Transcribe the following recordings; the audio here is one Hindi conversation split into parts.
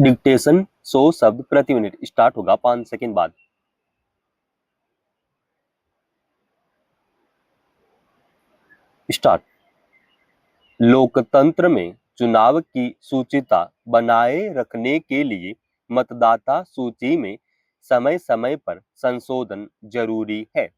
डिक्टेशन 100 शब्द प्रति मिनट स्टार्ट होगा 5 सेकंड बाद। स्टार्ट। लोकतंत्र में चुनाव की शुचिता बनाए रखने के लिए मतदाता सूची में समय समय पर संशोधन जरूरी है।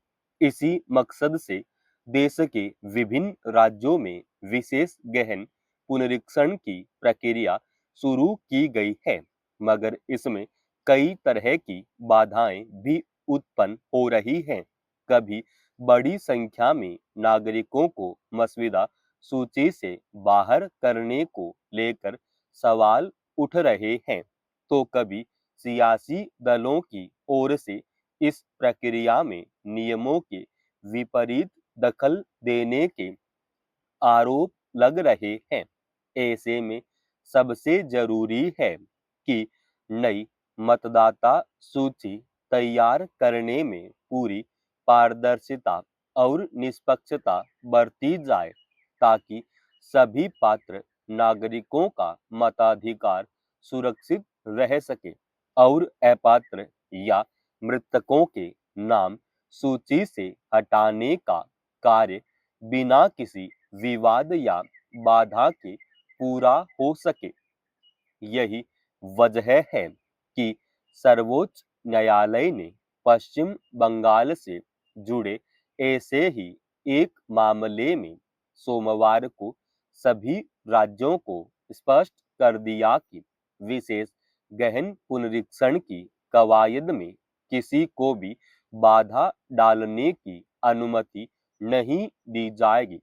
इसी मकसद से देश के विभिन्न राज्यों में विशेष गहन पुनरीक्षण की प्रक्रिया शुरू की गई है, मगर इसमें कई तरह की बाधाएं भी उत्पन्न हो रही हैं। कभी बड़ी संख्या में नागरिकों को मसविदा सूची से बाहर करने को लेकर सवाल उठ रहे हैं, तो कभी सियासी दलों की ओर से इस प्रक्रिया में नियमों के विपरीत दखल देने के आरोप लग रहे हैं। ऐसे में सबसे जरूरी है कि नई मतदाता सूची तैयार करने में पूरी पारदर्शिता और निष्पक्षता बरती जाए, ताकि सभी पात्र नागरिकों का मताधिकार सुरक्षित रह सके और अपात्र या मृतकों के नाम सूची से हटाने का कार्य बिना किसी विवाद या बाधा के पूरा हो सके। यही वजह है कि सर्वोच्च न्यायालय ने पश्चिम बंगाल से जुड़े ऐसे ही एक मामले में सोमवार को सभी राज्यों को स्पष्ट कर दिया कि विशेष गहन पुनरीक्षण की कवायद में किसी को भी बाधा डालने की अनुमति नहीं दी जाएगी।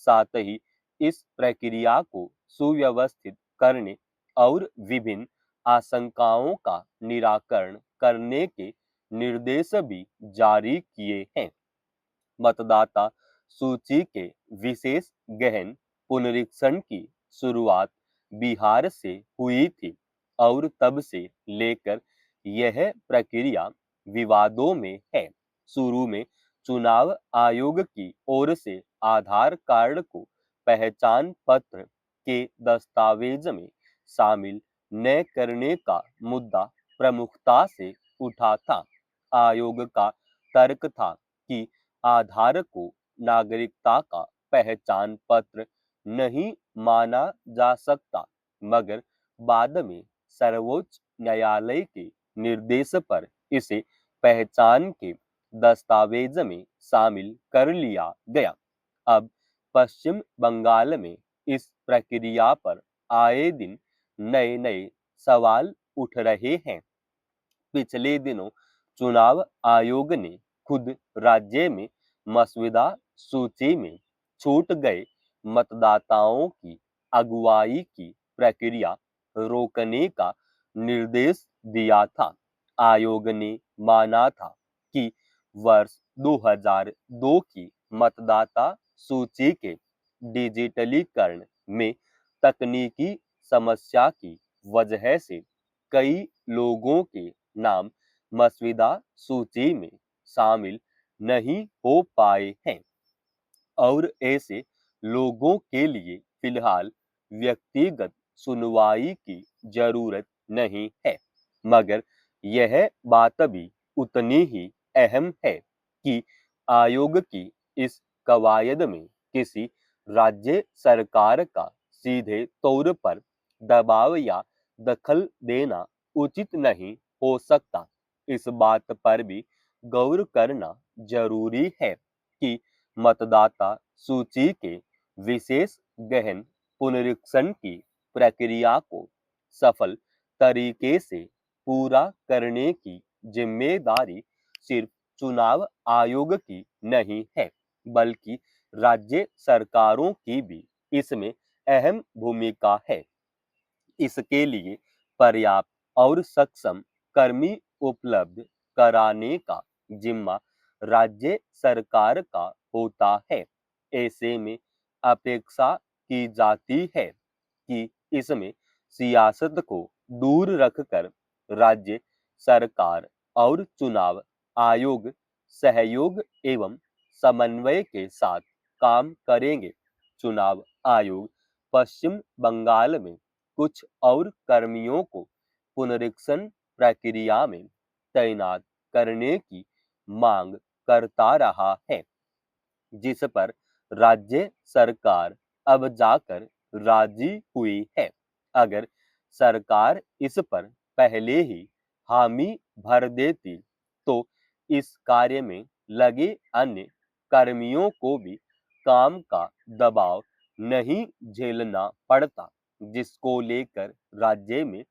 साथ ही इस प्रक्रिया को सुव्यवस्थित करने और विभिन्न आशंकाओं का निराकरण करने के निर्देश भी जारी किए हैं। मतदाता सूची के विशेष गहन पुनरीक्षण की शुरुआत बिहार से हुई थी और तब से लेकर यह प्रक्रिया विवादों में है। शुरू में चुनाव आयोग की ओर से आधार कार्ड को पहचान पत्र के दस्तावेज में शामिल न करने का मुद्दा प्रमुखता से उठा था। आयोग का तर्क था कि आधार को नागरिकता का पहचान पत्र नहीं माना जा सकता, मगर बाद में सर्वोच्च न्यायालय के निर्देश पर इसे पहचान के दस्तावेज में शामिल कर लिया गया। अब पश्चिम बंगाल में इस प्रक्रिया पर आए दिन नए नए सवाल उठ रहे हैं। पिछले दिनों चुनाव आयोग ने खुद राज्य में मसविदा सूची में छूट गए मतदाताओं की अगुवाई की प्रक्रिया रोकने का निर्देश दिया था। आयोग ने माना था कि वर्ष 2002 की मतदाता सूची के डिजिटलीकरण में तकनीकी समस्या की वजह से कई लोगों के नाम मसविदा सूची में शामिल नहीं हो पाए हैं और ऐसे लोगों के लिए फिलहाल व्यक्तिगत सुनवाई की जरूरत नहीं है। मगर यह बात भी उतनी ही अहम है कि आयोग की इस कवायद में किसी राज्य सरकार का सीधे तौर पर दबाव या दखल देना उचित नहीं हो सकता। इस बात पर भी गौर करना जरूरी है कि मतदाता सूची के विशेष गहन पुनरीक्षण की प्रक्रिया को सफल तरीके से पूरा करने की जिम्मेदारी सिर्फ चुनाव आयोग की नहीं है, बल्कि राज्य सरकारों की भी इसमें अहम भूमिका है। इसके लिए पर्याप्त और सक्षम कर्मी उपलब्ध कराने का जिम्मा राज्य सरकार का होता है। ऐसे में अपेक्षा की जाती है कि इसमें सियासत को दूर रखकर राज्य सरकार और चुनाव आयोग सहयोग एवं समन्वय के साथ काम करेंगे। चुनाव आयोग पश्चिम बंगाल में कुछ और कर्मियों को पुनरीक्षण प्रक्रिया में तैनात करने की मांग करता रहा है, जिस पर राज्य सरकार अब जाकर राजी हुई है। अगर सरकार इस पर पहले ही हामी भर देती तो इस कार्य में लगे अन्य कर्मियों को भी काम का दबाव नहीं झेलना पड़ता, जिसको लेकर राज्य में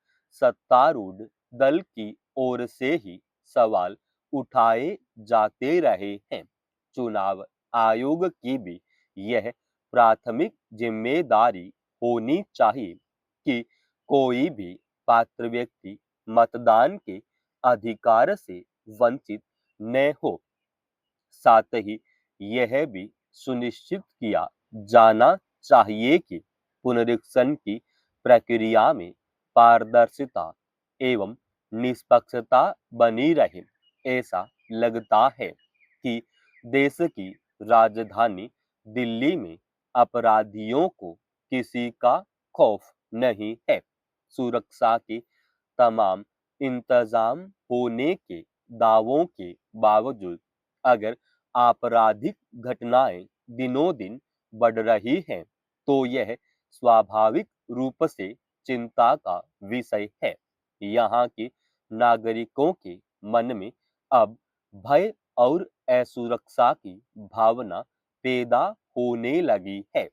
सत्तारूढ़ दल की ओर से ही सवाल उठाए जाते रहे हैं। चुनाव आयोग की भी यह प्राथमिक जिम्मेदारी होनी चाहिए कि कोई भी पात्र व्यक्ति मतदान के अधिकार से वंचित न हो। साथ ही यह भी सुनिश्चित किया जाना चाहिए कि पुनरीक्षण की प्रक्रिया में पारदर्शिता एवं निष्पक्षता बनी रहे। ऐसा लगता है कि देश की राजधानी दिल्ली में अपराधियों को किसी का खौफ नहीं है। सुरक्षा के तमाम इंतजाम होने के दावों के बावजूद अगर आपराधिक घटनाएं दिनों दिन बढ़ रही हैं, तो यह स्वाभाविक रूप से चिंता का विषय है। यहाँ के नागरिकों के मन में अब भय और असुरक्षा की भावना पैदा होने लगी है।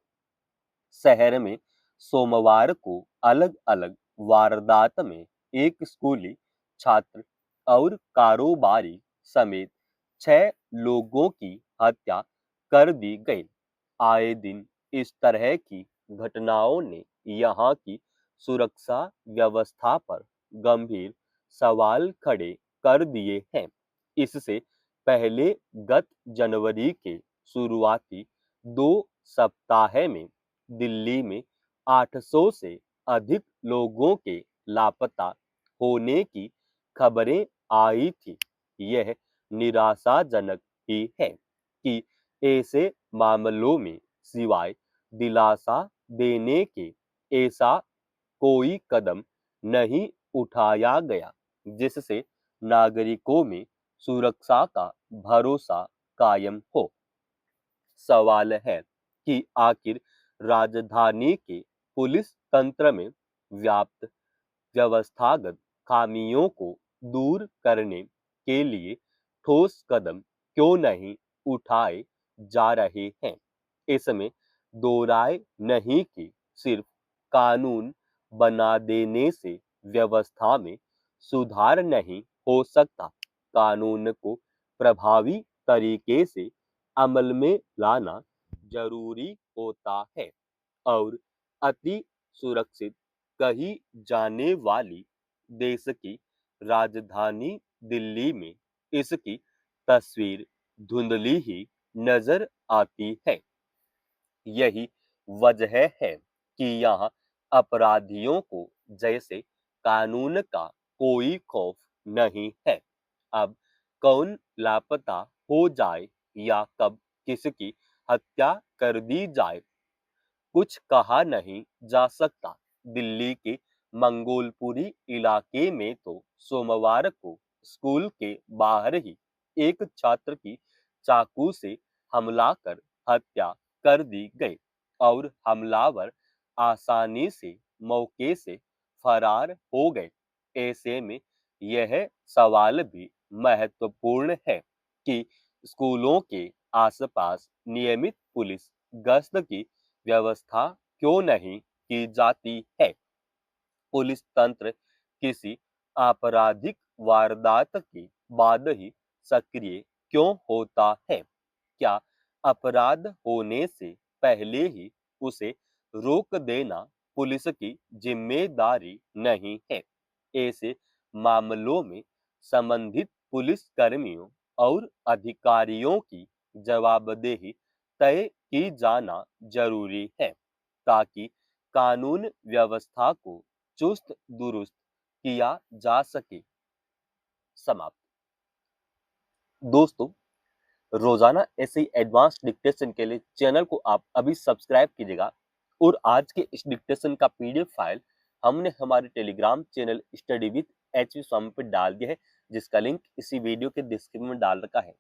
शहर में सोमवार को अलग अलग वारदात में एक स्कूली छात्र और कारोबारी समेत 6 लोगों की हत्या कर दी गई। आए दिन इस तरह की घटनाओं ने यहाँ की सुरक्षा व्यवस्था पर गंभीर सवाल खड़े कर दिए हैं। इससे पहले गत जनवरी के शुरुआती 2 सप्ताह में दिल्ली में 800 से अधिक लोगों के लापता होने की खबरें आई थी। यह निराशाजनक ही है कि ऐसे मामलों में सिवाय दिलासा देने के ऐसा कोई कदम नहीं उठाया गया जिससे नागरिकों में सुरक्षा का भरोसा कायम हो। सवाल है कि आखिर राजधानी के पुलिस तंत्र में व्याप्त व्यवस्थागत खामियों को दूर करने के लिए ठोस कदम क्यों नहीं उठाए जा रहे हैं। इसमें दो राय नहीं कि सिर्फ कानून बना देने से व्यवस्था में सुधार नहीं हो सकता। कानून को प्रभावी तरीके से अमल में लाना जरूरी होता है और अति सुरक्षित कही जाने वाली देश की राजधानी दिल्ली में इसकी तस्वीर धुंधली ही नजर आती है। यही वजह है कि यहाँ अपराधियों को जैसे कानून का कोई खौफ नहीं है। अब कौन लापता हो जाए या कब किसकी हत्या कर दी जाए, कुछ कहा नहीं जा सकता। दिल्ली के मंगोलपुरी इलाके में तो सोमवार को स्कूल के बाहर ही एक छात्र की चाकू से हमला कर हत्या कर दी गई और हमलावर आसानी से मौके से फरार हो गए। ऐसे में यह सवाल भी महत्वपूर्ण है कि स्कूलों के आसपास नियमित पुलिस गश्त की व्यवस्था क्यों नहीं की जाती है। पुलिस तंत्र किसी आपराधिक वारदात के बाद ही सक्रिय क्यों होता है? क्या अपराध होने से पहले ही उसे रोक देना पुलिस की जिम्मेदारी नहीं है? ऐसे मामलों में संबंधित पुलिस कर्मियों और अधिकारियों की जवाबदेही तय की जाना जरूरी है ताकि कानून व्यवस्था को चुस्त दुरुस्त किया जा सके। समाप्त। दोस्तों, रोजाना ऐसे ही एडवांस डिक्टेशन के लिए चैनल को आप अभी सब्सक्राइब कीजिएगा और आज के इस डिक्टेशन का पीडीएफ फाइल हमने हमारे Telegram channel study with H Swami पे डाल दिया है, जिसका लिंक इसी वीडियो के डिस्क्रिप्शन में डाल रखा है।